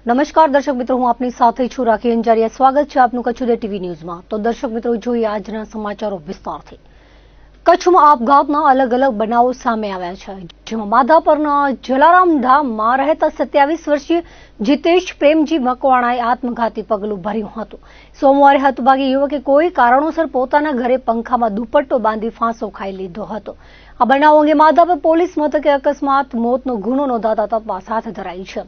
નમસ્કાર દર્શક મિત્રો, હું આપની સાથે છું રાખી અંજારિયા। સ્વાગત છે આપનું કચ્છ ઉદય ટીવી ન્યૂઝમાં। તો દર્શક મિત્રો, જોઈએ આજના સમાચારો વિસ્તારથી। કચ્છમાં આપઘાતના અલગ અલગ બનાવો સામે આવ્યા છે, જેમાં માધાપરના જલારામ ધામમાં રહેતા 27 વર્ષીય જીતેશ પ્રેમજી મકવાણાએ આત્મઘાતી પગલું ભર્યું હતું। સોમવારે હતભાગી યુવકે કોઈ કારણોસર પોતાના ઘરે પંખામાં દુપટ્ટો બાંધી ફાંસો ખાઈ લીધો હતો। આ બનાવ અંગે માધાપર પોલીસ મથકે અકસ્માત મોતનો ગુનો નોંધાતા તપાસ હાથ ધરાઈ છે।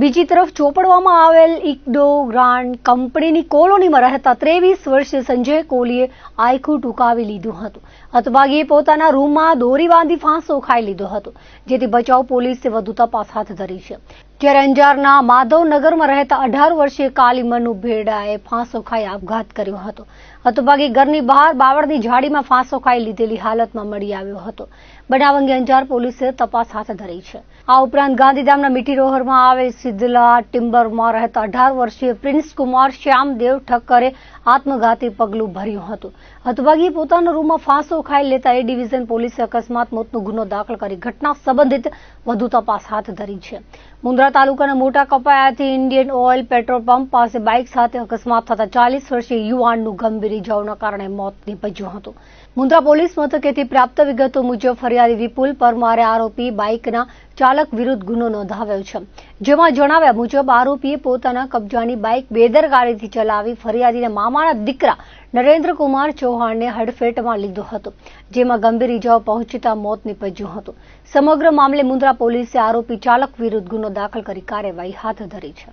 બીજી તરફ ચોપડવામાં આવેલ ઇક્ડો ગ્રાન્ડ કંપનીની કોલોનીમાં રહેતા 23 વર્ષીય સંજય કોહલીએ આયખું ટૂંકાવી લીધું હતું। હતભાગીએ પોતાના રૂમમાં દોરી બાંધી ફાંસો ખાઈ લીધો હતો, જેથી બચાવ પોલીસે વધુ તપાસ હાથ ધરી છે। જ્યારે અંજારના માધવનગરમાં રહેતા 18 વર્ષીય કાલીમનુ ભેડાએ ફાંસો ખાઈ આપઘાત કર્યો હતો। હતભાગી ઘરની બહાર બાવળની ઝાડીમાં ફાંસો ખાઈ લીધેલી હાલતમાં મળી આવ્યો હતો। બનાવ અંગે અંજાર પોલીસે તપાસ હાથ ધરી છે। આ ઉપરાંત ગાંધીધામના મીઠીરોહરમાં આવેલ સિદ્ધલા ટિમ્બરમાં રહેતા 18 વર્ષીય પ્રિન્સ કુમાર શ્યામદેવ ઠક્કરે આત્મઘાતી પગલું ભર્યું હતું। હતભાગીએ પોતાના રૂમમાં ફાંસો ખાઈ લેતા એ ડિવિઝન પોલીસે અકસ્માત મોતનો ગુનો દાખલ કરી ઘટના સંબંધિત વધુ તપાસ હાથ ધરી છે। મુન્દ્રા તાલુકાના મોટા કપાયાથી ઇન્ડિયન ઓઇલ પેટ્રોલ પંપ પાસે બાઇક સાથે અકસ્માત થતા 40 વર્ષીય યુવાનનું ગંભીર ઇજાઓના કારણે મોત નીપજ્યું હતું। મુન્દ્રા પોલીસ મથકેથી પ્રાપ્ત વિગતો મુજબ ફરિયાદી વિપુલ પરમારે આરોપી બાઇકના ચાલક વિરુદ્ધ ગુનો નોંધાવ્યો છે, જેમાં જણાવ્યા મુજબ આરોપીએ પોતાના કબજાની બાઇક બેદરકારીથી ચલાવી ફરિયાદીના મામાના દીકરા નરેન્દ્રકુમાર ચૌહાણને હડફેટમાં લીધો હતો, જેમાં ગંભીર ઇજાઓ પહોંચતા મોત નીપજ્યું હતું। સમગ્ર મામલે મુન્દ્રા પોલીસે આરોપી ચાલક વિરુદ્ધ ગુનો દાખલ કરી કાર્યવાહી હાથ ધરી છે।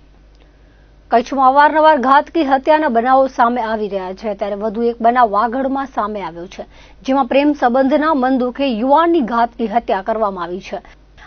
કચ્છમાં અવારનવાર ઘાતકી હત્યાના બનાવો સામે આવી રહ્યા છે, ત્યારે વધુ એક બનાવ વાગડમાં સામે આવ્યો છે, જેમાં પ્રેમ સંબંધના મન દુખે યુવાનની ઘાતકી હત્યા કરવામાં આવી છે।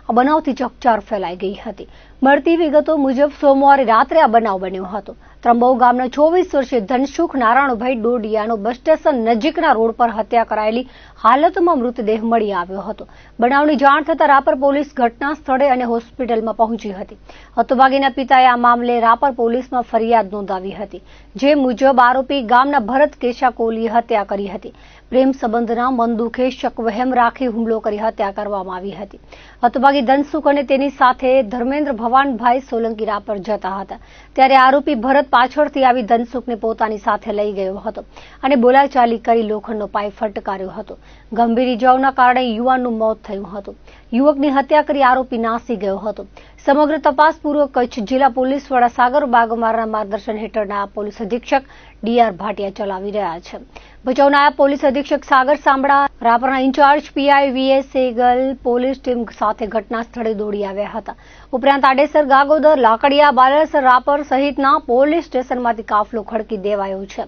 આ બનાવથી ચકચાર ફેલાઈ ગઈ હતી। મળતી વિગતો મુજબ સોમવારે રાત્રે આ બનાવ બન્યો હતો। ત્રંબો ગામના 24 વર્ષીય ધનસુખ નારાયણભાઈ ડોડિયાનો બસ સ્ટેશન નજીકના રોડ પર હત્યા કરાયેલી હાલતમાં મૃતદેહ મળી આવ્યો હતો। બનાવની જાણ થતાં રાપર પોલીસ ઘટના સ્થળે અને હોસ્પિટલમાં પહોંચી હતી। હતભાગીના પિતાએ આ મામલે રાપર પોલીસમાં ફરિયાદ નોંધાવી હતી, જે મુજબ આરોપી ગામના ભરત કેશા કોહલીએ હત્યા કરી હતી। પ્રેમ સંબંધના મન દુખે શકવહેમ રાખી હુમલો કરી હત્યા કરવામાં આવી હતી। હતભાગી ધનસુખ અને તેની સાથે ધર્મેન્દ્ર ભવાનભાઈ સોલંકી રાપર જતા હતા, ત્યારે આરોપી ભરત પાછળથી આવી ધનસુખને પોતાની સાથે લઈ ગયો હતો અને બોલાચાલી કરી લોખંડનો પાઇપ ફટકાર્યો હતો। ગંભીર ઇજાઓના કારણે યુવાનનું મોત થયું હતું। યુવકની હત્યા કરી આરોપી નાસી ગયો હતો। સમગ્ર તપાસ પૂર્વ કચ્છ જિલ્લા પોલીસ વડા સાગર બાગમારના માર્ગદર્શન હેઠળ નાયબ પોલીસ અધિક્ષક ડીઆર ભાટિયા ચલાવી રહ્યા છે। ભચાઉ નાયબ પોલીસ અધિક્ષક સાગર સાંબડા, રાપરના in charge PI VS Segal police team સાથે ઘટના સ્થળે દોડી આવ્યા હતા। ઉપરાંત આડેસર, ગાગોદર, લાકડિયા, બાલાસર, રાપર સહિતના પોલીસ સ્ટેશનમાંથી કાફલો ખડકી દેવાયો છે।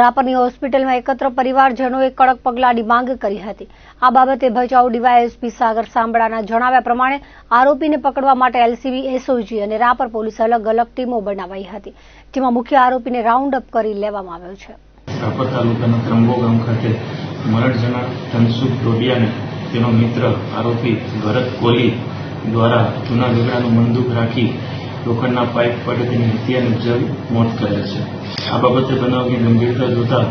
રાપરની હોસ્પિટલમાં એકત્ર પરિવારજનોએ કડક પગલાંની માંગ કરી હતી। આ બાબતે ભચાઉ ડીવાયએસપી સાગર સાંબડાના જણાવ્યા પ્રમાણે આરોપીને પકડવા માટે એલસીબી, એસઓજી અને રાપર પોલીસ અલગ અલગ ટીમો બનાવાઈ હતી, જેમાં મુખ્ય આરોપીને રાઉન્ડ અપ કરી લેવામાં આવ્યો છે। રાપર તાલુકાના ત્રંબો ગામ ખાતે મરણ જનાર ધનસુખ ડોડિયાને તેનો મિત્ર આરોપી ભરત કોહલી દ્વારા જૂના ઝઘડાનું મનદુખ રાખી લોખંડના પાઇપ વડે તેની હત્યા નિપજાવી મોત કરેલ છે। આ બાબતે બનાવની ગંભીરતા જોતા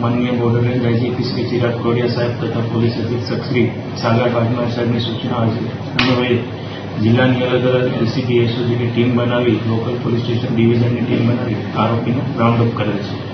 માનનીય border range IGP Shri Chirag Kodiya સાહેબ તથા પોલીસ અધિક્ષક શ્રી સાગર બાગમાર સાહેબની સૂચના અન્વયે જિલ્લાની અલગ અલગ એલસીબી, એસઓજીની ટીમ બનાવી લોકલ પોલીસ સ્ટેશન ડિવિઝનની ટીમ બનાવી આરોપીને રાઉન્ડ અપ કરેલ છે।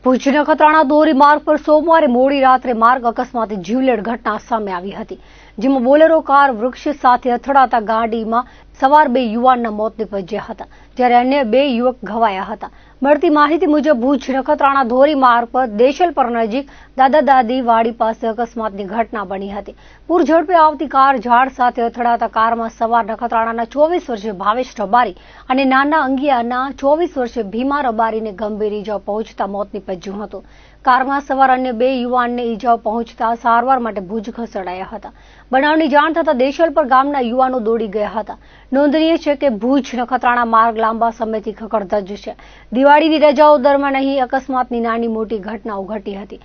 ભુજ નખત્રાણા દોરી માર્ગ પર સોમવારે મોડી રાત્રે માર્ગ અકસ્માતે જીવલેણ ઘટના સામે આવી હતી, જેમાં બોલેરો કાર વૃક્ષ સાથે અથડાતા ગાડીમાં સવાર 2 યુવાનના મોત નીપજ્યા હતા, જ્યારે અન્ય 2 યુવક ઘવાયા હતા। મળતી માહિતી મુજબ ભુજ નખત્રાણા ધોરી માર્ગ પર દેશલપર નજીક દાદા દાદી વાડી પાસે અકસ્માતની ઘટના બની હતી। પૂર ઝડપે આવતી કાર ઝાડ સાથે અથડાતા કારમાં સવાર નખત્રાણાના 24 વર્ષીય ભાવેશ રબારી અને નાના અંગિયાના 24 વર્ષીય ભીમા રબારીને ગંભીર ઇજાઓ પહોંચતા મોત નીપજ્યું હતું। કારમાં સવાર અન્ય 2 યુવાનને ઇજાઓ પહોંચતા સારવાર માટે ભુજ ખસેડાયા હતા। બનાવની જાણ થતાં દેશલપર ગામના યુવાનો દોડી ગયા હતા। નોંધનીય છે કે ભુજ નખત્રાણા માર્ગ લાંબા સમયથી ખખડધજ છે। દિવાળીની રજાઓ દરમિયાન અહીં અકસ્માતની નાની મોટી ઘટનાઓ ઘટી હતી।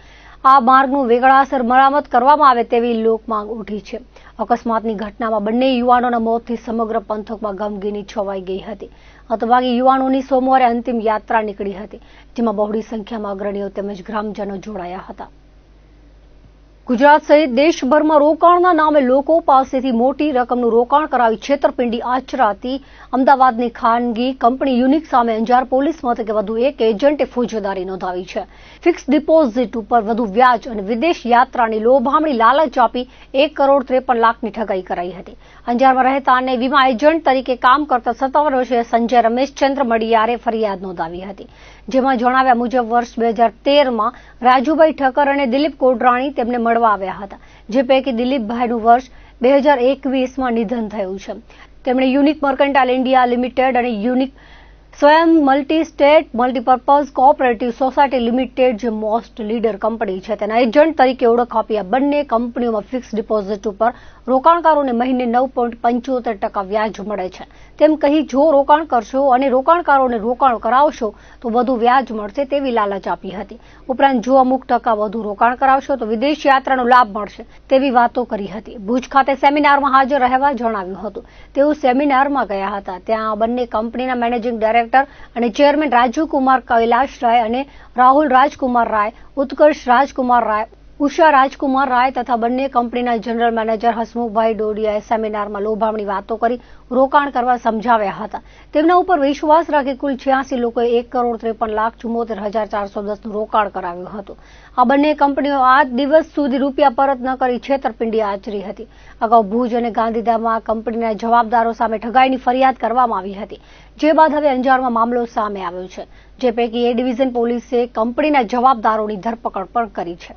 આ માર્ગનું વેગળાસર મરામત કરવામાં આવે તેવી લોકમાંગ ઉઠી છે। અકસ્માતની ઘટનામાં બંને યુવાનોના મોતથી સમગ્ર પંથકમાં ગમગીની છવાઈ ગઈ હતી। હતભાગી યુવાનોની સોમવારે અંતિમ યાત્રા નીકળી હતી, જેમાં બહોળી સંખ્યામાં અગ્રણીઓ તેમજ ગ્રામજનો જોડાયા હતા। ગુજરાત સહિત દેશભરમાં રોકાણના નામે લોકો પાસેથી મોટી રકમનું રોકાણ કરાવી છેતરપિંડી આચરાતી અમદાવાદની ખાનગી કંપની યુનિક સામે અંજાર પોલીસ મથકે વધુ એક એજન્ટે ફોજદારી નોંધાવી છે. ફિક્સ ડિપોઝિટ ઉપર વધુ વ્યાજ અને વિદેશ યાત્રાની લોભામણી લાલચ આપી 1,53 લાખની ઠગાઈ કરાઈ હતી. અંજારમાં રહેતા અને વીમા એજન્ટ તરીકે કામ કરતા 57 વર્ષીય સંજય રમેશચંદ્ર મડિયારે ફરિયાદ નોંધાવી હતી, જેમાં જણાવ્યા મુજબ વર્ષ 2013માં રાજુભાઈ ઠક્કર અને દિલીપ કોડરાણી તેમને મળવા આવ્યા હતા, જે પૈકી દિલીપભાઈનું વર્ષ 2021માં નિધન થયું છે. તેમણે યુનિક મર્કન્ટાઇલ ઇન્ડિયા લિમિટેડ અને યુનિક સ્વયં multi state multipurpose cooperative society limited, જે મોસ્ટ લીડર કંપની છે, તેના એજન્ટ તરીકે ઓળખ આપી આ બંને કંપનીઓમાં ફિક્સ ડિપોઝિટ ઉપર રોકાણકારોને મહિને 9.75% વ્યાજ મળે છે તેમ કહી જો રોકાણ કરશો અને રોકાણકારોને રોકાણ કરાવશો તો વધુ વ્યાજ મળશે તેવી લાલચ આપી હતી. ઉપરાંત જો અમુક ટકા વધુ રોકાણ કરાવશો તો વિદેશ યાત્રાનો લાભ મળશે તેવી વાતો કરી હતી. ભુજ ખાતે સેમિનારમાં હાજર રહેવા જણાવ્યું હતું. તેઓ સેમિનારમાં ગયા હતા. ત્યાં બંને કંપનીના મેનેજિંગ ડાયરેક્ટર અને ચેરમેન રાજીવ કુમાર કૈલાશ રાય અને રાહુલ રાજકુમાર રાય, ઉત્કર્ષ રાજકુમાર રાય, ઉષા રાજકુમાર રાય તથા બંને કંપનીના જનરલ મેનેજર હસમુખભાઈ ડોડિયાએ સેમિનારમાં લોભામણી વાતો કરી રોકાણ કરવા સમજાવ્યા હતા. તેમના ઉપર વિશ્વાસ રાખી કુલ 86 લોકોએ 1,53,74,410નું રોકાણ કરાવ્યું હતું. આ બંને કંપનીઓ આજ દિવસ સુધી રૂપિયા પરત ન કરી છેતરપિંડી આચરી હતી. અગાઉ ભુજ અને ગાંધીધામમાં કંપનીના જવાબદારો સામે ઠગાઈની ફરિયાદ કરવામાં આવી હતી, જે બાદ હવે અંજારમાં મામલો સામે આવ્યો છે, જે પૈકી એ ડિવિઝન પોલીસે કંપનીના જવાબદારોની ધરપકડ પણ કરી છે.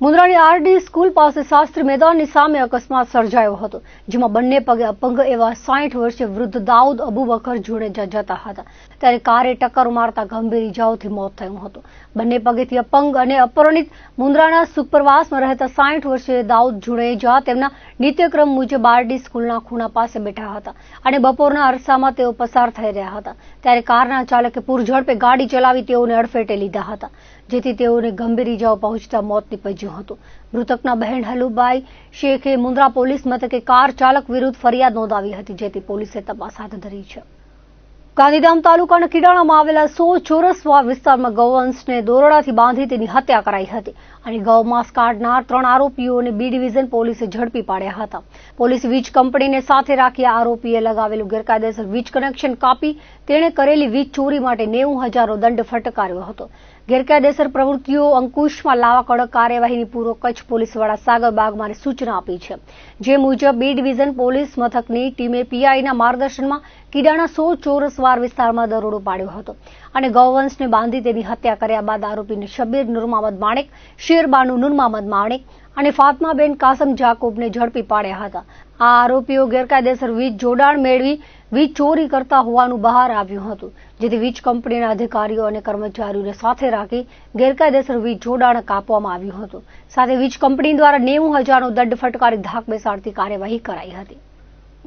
મુન્દ્રાની આરડી સ્કૂલ પાસે શાસ્ત્રી મેદાનની સામે અકસ્માત સર્જાયો હતો, જેમાં બંને પગે અપંગ એવા 60 વર્ષીય વૃદ્ધ દાઉદ અબુબકર જુનેજા જતા હતા, ત્યારે કારે ટક્કર મારતા ગંભીર ઇજાઓથી મોત થયું હતું. બંને પગેથી અપંગ અને અપરિણિત મુન્દ્રાના સુખપ્રવાસમાં રહેતા 60 વર્ષીય દાઉદ જુનેજા તેમના નિત્યક્રમ મુજબ આરડી સ્કૂલના ખૂણા પાસે બેઠા હતા અને બપોરના અરસામાં તેઓ પસાર થઈ રહ્યા હતા, ત્યારે કારના ચાલકે પૂરઝડપે ગાડી ચલાવી તેઓને અડફેટે લીધા હતા, જેથી તેઓને ગંભીર ઇજાઓ પહોંચતા મોત નીપજ્યું હતું. મૃતકના બહેન હલુબાઈ શેખે મુન્દ્રા પોલીસ મથકે કાર ચાલક વિરુદ્ધ ફરિયાદ નોંધાવી હતી, જેથી પોલીસે તપાસ હાથ ધરી છે. ગાંધીધામ તાલુકાના કિડાણામાં આવેલા 100 ચોરસ વિસ્તારમાં ગૌવંશને દોરડાથી બાંધી તેની હત્યા કરાઈ હતી અને ગૌમાંસ કાઢનાર 3 આરોપીઓને બી ડિવિઝન પોલીસે ઝડપી પાડ્યા હતા. પોલીસે વીજ કંપનીને સાથે રાખી આરોપીએ લગાવેલું ગેરકાયદેસર વીજ કનેક્શન કાપી તેણે કરેલી વીજ ચોરી માટે 90,000નો દંડ ફટકાર્યો હતો. ગેરકાયદેસર પ્રવૃત્તિઓ અંકુશમાં લાવવા કડક કાર્યવાહીની પૂર્વ કચ્છ પોલીસ વડા સાગર બાગમારે સૂચના આપી છે, જે મુજબ બી ડિવિઝન પોલીસ મથકની ટીમે પીઆઈના માર્ગદર્શનમાં કિડાણા 100 ચોરસ વિસ્તારમાં દરોડો પાડ્યો હતો અને ગૌવંશને બાંધી તેની હત્યા કર્યા બાદ આરોપીને શબીર નૂર મોહમ્મદ માણેક, શેરબાનુ નૂર મોહમ્મદ માણેક અને ફાતમાબેન કાસમ જાકુબને ઝડપી પાડ્યા હતા. આ આરોપીઓ ગેરકાયદેસર વીજ જોડાણ મેળવી વીજ ચોરી કરતા હોવાનું બહાર આવ્યું હતું, જેથી વીજ કંપનીના અધિકારીઓ અને કર્મચારીઓને સાથે રાખી ગેરકાયદેસર વીજ જોડાણ કાપવામાં આવ્યું હતું. સાથે વીજ કંપની દ્વારા 90,000નો દંડ ફટકારી ધાક બેસાડતી કાર્યવાહી કરાઈ હતી.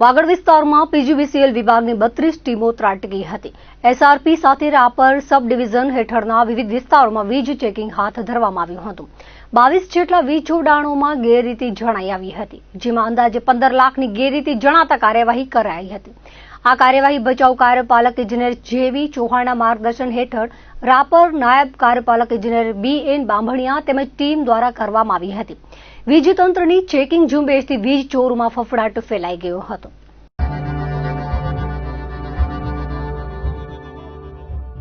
વાગડ વિસ્તારમાં પીજીવીસીએલ વિભાગની 32 ટીમો ત્રાટકી હતી. એસઆરપી સાથે રાપર સબ ડિવિઝન હેઠળના વિવિધ વિસ્તારોમાં વીજ ચેકિંગ હાથ ધરવામાં આવ્યું હતું. 22 જેટલા વીજ જોડાણોમાં ગેરરીતિ જણાઈ આવી હતી, જેમાં અંદાજે 15 લાખની ગેરરીતિ જણાતા કાર્યવાહી કરાઈ હતી. આ કાર્યવાહી ભચાઉ કાર્યપાલક ઇજનેર જેવી ચૌહાણના માર્ગદર્શન હેઠળ રાપર નાયબ કાર્યપાલક ઇજનેર BN બાંભણિયા તેમજ ટીમ દ્વારા કરવામાં આવી હતી. વીજ તંત્રની ચેકિંગ ઝુંબેશથી વીજ ચોરમાં ફફડાટ ફેલાઈ ગયો હતો.